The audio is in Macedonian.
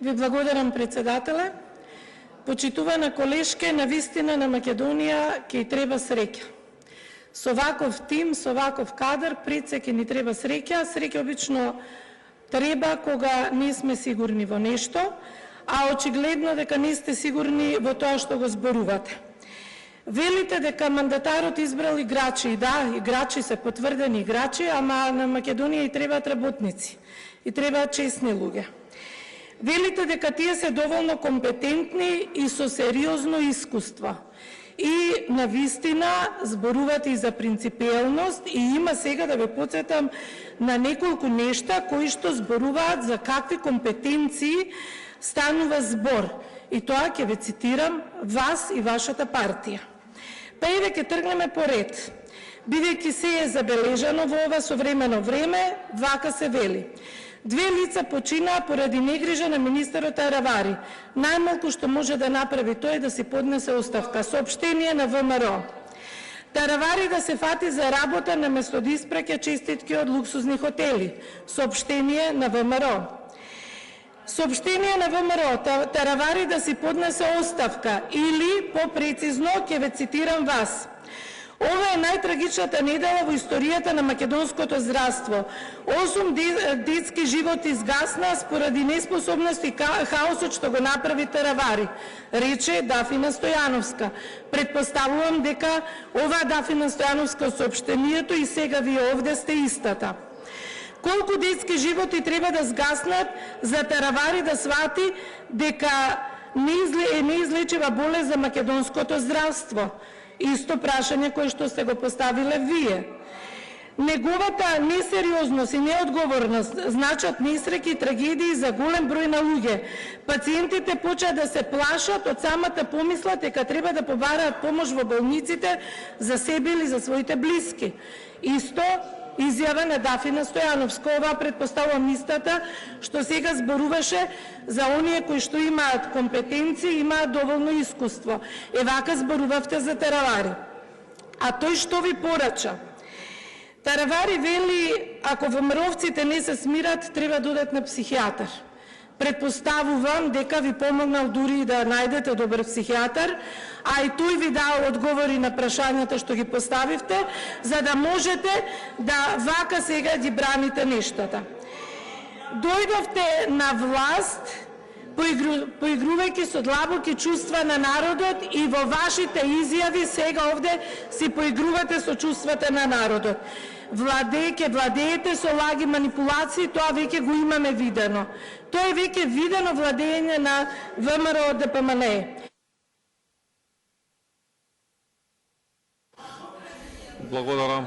Ви благодарам, председателе. Почитувана колешке, навистина на Македонија ќе треба среќа. Со ваков тим, со ваков кадар, пред се ќе ни треба среќа. Среќа обично треба кога не сме сигурни во нешто, а очигледно дека не сте сигурни во тоа што го зборувате. Велите дека мандатарот избрал играчи, и да, играчи се потврдени играчи, ама на Македонија и требаат работници, и требаат честни луѓе. Велите дека тие се доволно компетентни и со сериозно искуство. И навистина зборувате и за принципиелност, и има сега да ве потсетам на неколку нешта кои што зборуваат за какви компетенции станува збор. И тоа ќе ве цитирам вас и вашата партија. Па еве ќе тргнеме по ред. Бидејќи се е забележано во ова современо време, вака се вели. 2 лица починаа поради негрижа на министерот Таравари. Најмалку што може да направи тој е да си поднесе оставка. Соопштение на ВМРО. Таравари да се фати за работа наместо да испраќа честитки од луксузни хотели. Соопштение на ВМРО. Соопштение на ВМРО. Таравари да си поднесе оставка или, попрецизно, ќе ве цитирам вас. Ова е најтрагичната недела во историјата на македонското здравство. 8 детски животи изгасна споради неспособност и хаосот што го направи Таравари, рече Дафина Стојановска. Предпоставувам дека ова Дафина Стојановска од соопштението и сега вие овде сте истата. Колку детски животи треба да згаснат за Таравари да свати дека е неизлечива болест за македонското здравство? Исто прашање кое што сте го поставиле вие. Неговата несериозност и неодговорност значат несреќи и трагедии за голем број на луѓе. Пациентите почнаа да се плашат од самата помисла дека треба да побараат помош во болниците за себе или за своите блиски. Исто изјава на Дафина Стојановска. Ова предпоставувам истата што сега зборуваше за оние кои што имаат компетенции, имаат доволно искуство. Вака зборувавте за Таравари. А тој што ви порача? Таравари вели, ако ВМРО-вците не се смират, треба да одат на психијатар. Предпоставувам дека ви помогнал дури да најдете добар психијатар, а и тој ви дал одговори на прашањата што ги поставивте, за да можете да вака сега ги браните нештата. Дојдовте на власт поигрувајќи со длабоки чувства на народот и во вашите изјави сега овде си поигрувате со чувствата на народот. Владеете со лаги, манипулации, тоа веќе го имаме видено. Тоа е веќе видено владење на ВМРО ДПМНЕ. Благодарам.